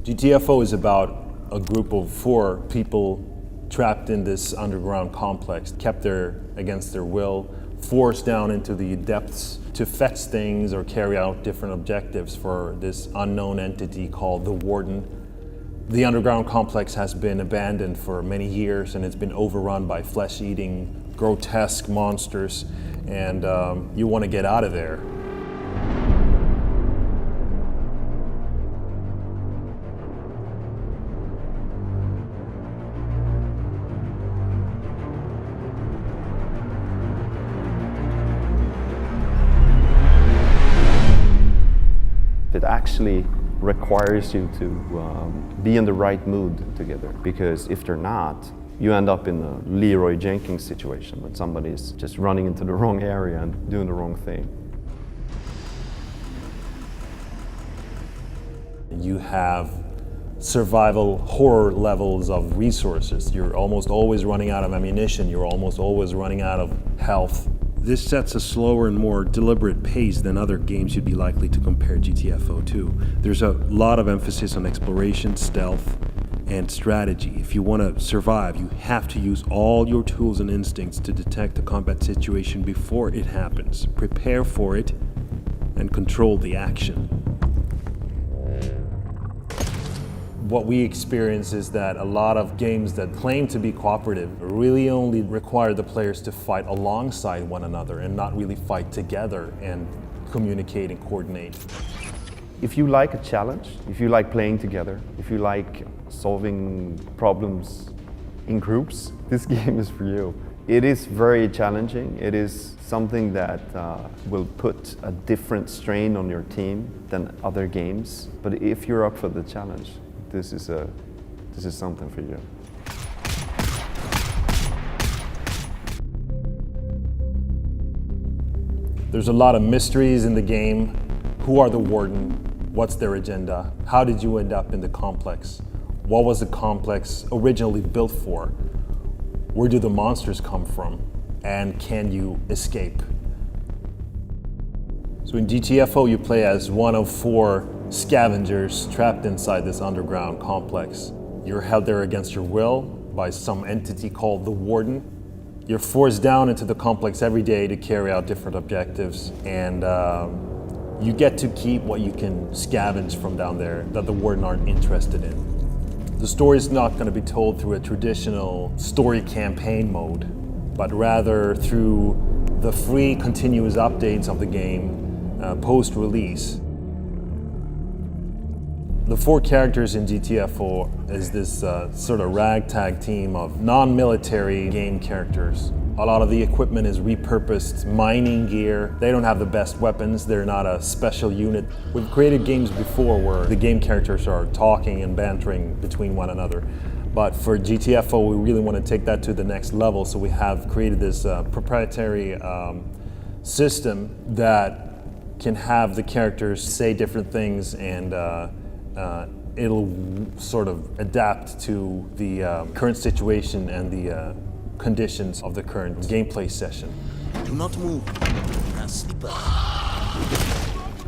Gtfo is about a group of 4 people trapped in this underground complex, kept there against their will, forced down into the depths to fetch things or carry out different objectives for this unknown entity called the Warden. The underground complex has been abandoned for many years and it's been overrun by flesh-eating, grotesque monsters, and you want to get out of there. It actually requires you to be in the right mood together, because if they're not, you end up in a Leroy Jenkins situation when somebody's just running into the wrong area and doing the wrong thing. You have survival horror levels of resources. You're almost always running out of ammunition. You're almost always running out of health. This sets a slower and more deliberate pace than other games you'd be likely to compare Gtfo to. There's a lot of emphasis on exploration, stealth, and strategy. If you want to survive, you have to use all your tools and instincts to detect the combat situation before it happens, prepare for it, and control the action. What we experience is that a lot of games that claim to be cooperative really only require the players to fight alongside one another and not really fight together and communicate and coordinate. If you like a challenge, if you like playing together, if you like solving problems in groups, this game is for you. It is very challenging. It is something that will put a different strain on your team than other games. But if you're up for the challenge, this is something for you. There's a lot of mysteries in the game. Who are the Warden? What's their agenda? How did you end up in the complex? What was the complex originally built for? Where do the monsters come from? And can you escape? So in Gtfo, you play as one of 4 scavengers trapped inside this underground complex. You're held there against your will by some entity called the Warden. You're forced down into the complex every day to carry out different objectives, and you get to keep what you can scavenge from down there that the Warden aren't interested in. The story is not going to be told through a traditional story campaign mode, but rather through the free continuous updates of the game post-release. The 4 characters in Gtfo is this sort of ragtag team of non-military game characters. A lot of the equipment is repurposed mining gear. They don't have the best weapons. They're not a special unit. We've created games before where the game characters are talking and bantering between one another. But for Gtfo, we really want to take that to the next level. So we have created this proprietary system that can have the characters say different things, and it'll sort of adapt to the current situation and the conditions of the current gameplay session. Do not move. Sleeper.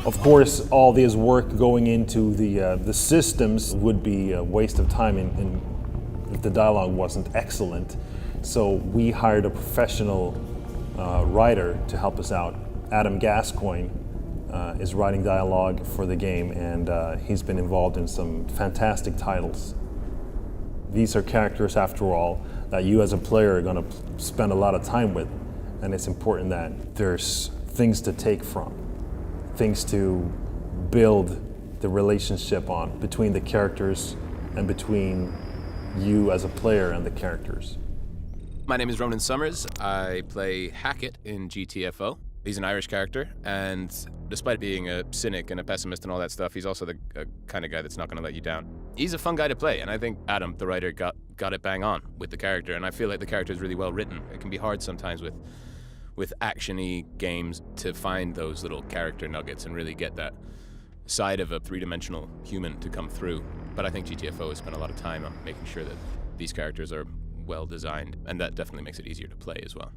Of course, all this work going into the systems would be a waste of time if the dialogue wasn't excellent. So we hired a professional writer to help us out. Adam Gascoigne is writing dialogue for the game, and he's been involved in some fantastic titles. These are characters, after all, that you as a player are going to spend a lot of time with, and it's important that there's things to take from, things to build the relationship on between the characters and between you as a player and the characters. My name is Ronan Summers. I play Hackett in Gtfo. He's an Irish character, and despite being a cynic and a pessimist and all that stuff, he's also the kind of guy that's not going to let you down. He's a fun guy to play, and I think Adam, the writer, got it bang on with the character, and I feel like the character is really well written. It can be hard sometimes with action-y games to find those little character nuggets and really get that side of a three-dimensional human to come through. But I think Gtfo has spent a lot of time on making sure that these characters are well designed, and that definitely makes it easier to play as well.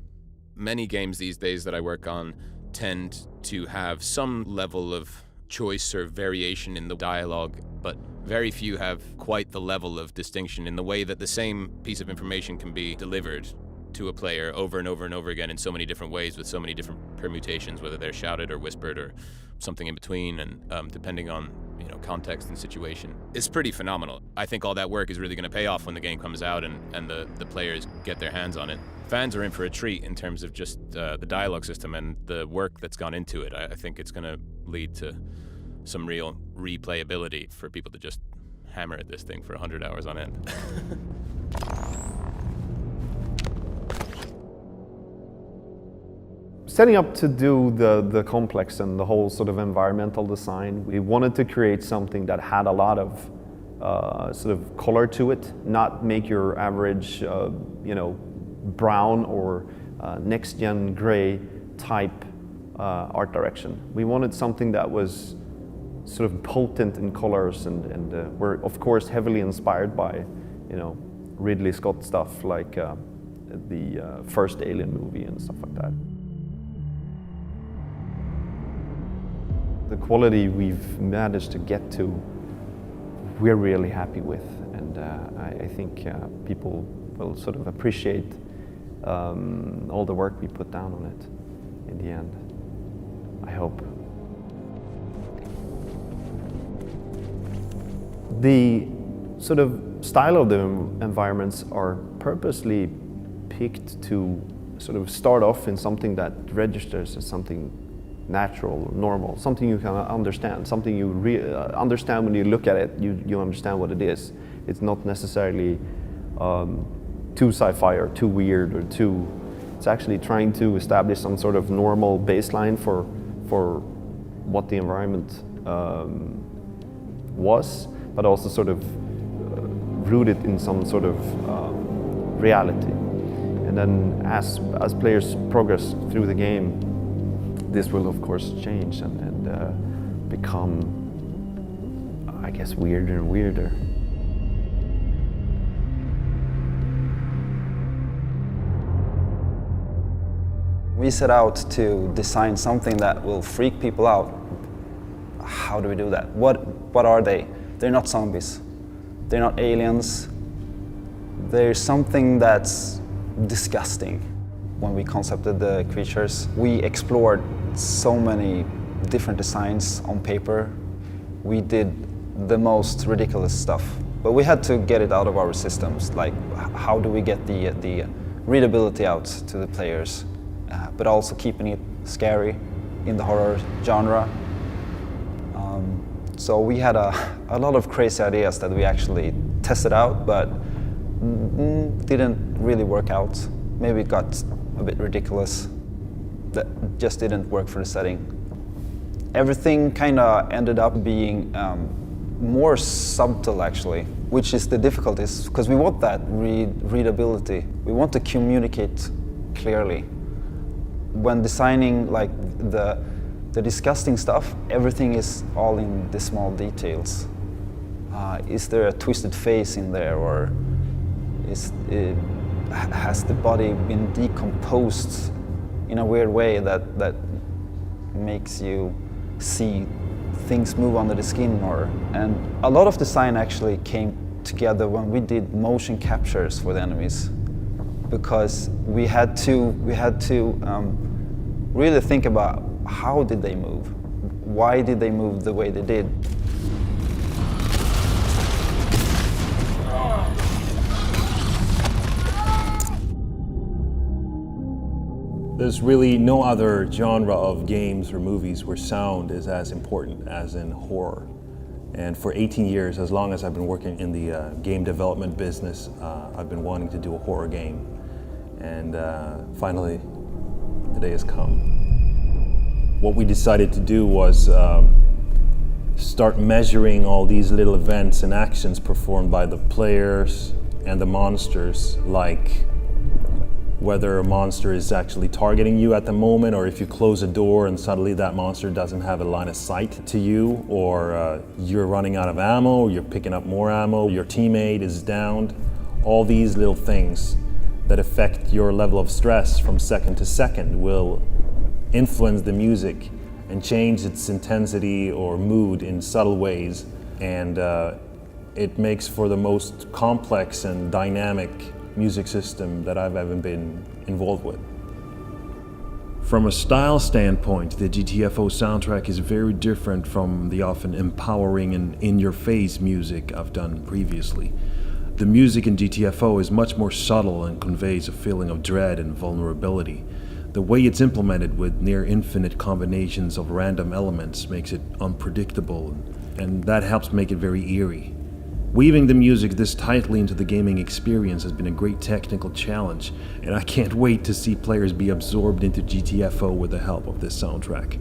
Many games these days that I work on tend to have some level of choice or variation in the dialogue, but Very few have quite the level of distinction in the way that the same piece of information can be delivered to a player over and over and over again in so many different ways with so many different permutations, whether they're shouted or whispered or something in between, and depending on context and situation. It's pretty phenomenal. I think all that work is really going to pay off when the game comes out and the players get their hands on it. Fans are in for a treat in terms of just the dialogue system and the work that's gone into it. I think it's going to lead to some real replayability for people to just hammer at this thing for 100 hours on end. Setting up to do the complex and the whole sort of environmental design, we wanted to create something that had a lot of sort of color to it, not make your average, brown or next-gen gray type art direction. We wanted something that was sort of potent in colors and we're of course heavily inspired by, Ridley Scott stuff like the first Alien movie and stuff like that. The quality we've managed to get to, we're really happy with, and I think people will sort of appreciate all the work we put down on it in the end, I hope. The sort of style of the environments are purposely picked to sort of start off in something that registers as something natural, normal, something you can understand, something you understand when you look at it, you understand what it is. It's not necessarily too sci-fi or too weird or too, it's actually trying to establish some sort of normal baseline for what the environment was, but also sort of rooted in some sort of reality. And then as players progress through the game, this will of course change and become, I guess, weirder and weirder. We set out to design something that will freak people out. How do we do that? What are they? They're not zombies. They're not aliens. There's something that's disgusting. When we concepted the creatures, we explored so many different designs on paper. We did the most ridiculous stuff, but we had to get it out of our systems. Like, how do we get the readability out to the players, but also keeping it scary in the horror genre. So we had a lot of crazy ideas that we actually tested out, but didn't really work out. Maybe it got a bit ridiculous. That just didn't work for the setting. Everything kind of ended up being more subtle, actually, which is the difficulties, because we want that readability. We want to communicate clearly. When designing like the disgusting stuff, everything is all in the small details. Is there a twisted face in there, or has the body been decomposed in a weird way that makes you see things move under the skin? And a lot of design actually came together when we did motion captures for the enemies, because we had to really think about how did they move, why did they move the way they did. There's really no other genre of games or movies where sound is as important as in horror. And for 18 years, as long as I've been working in the game development business, I've been wanting to do a horror game. And finally, the day has come. What we decided to do was start measuring all these little events and actions performed by the players and the monsters, like whether a monster is actually targeting you at the moment, or if you close a door and suddenly that monster doesn't have a line of sight to you, or you're running out of ammo, you're picking up more ammo, your teammate is downed. All these little things that affect your level of stress from second to second will influence the music and change its intensity or mood in subtle ways. And It makes for the most complex and dynamic music system that I've ever been involved with. From a style standpoint, the Gtfo soundtrack is very different from the often empowering and in-your-face music I've done previously. The music in Gtfo is much more subtle and conveys a feeling of dread and vulnerability. The way it's implemented with near-infinite combinations of random elements makes it unpredictable, and that helps make it very eerie. Weaving the music this tightly into the gaming experience has been a great technical challenge, and I can't wait to see players be absorbed into Gtfo with the help of this soundtrack.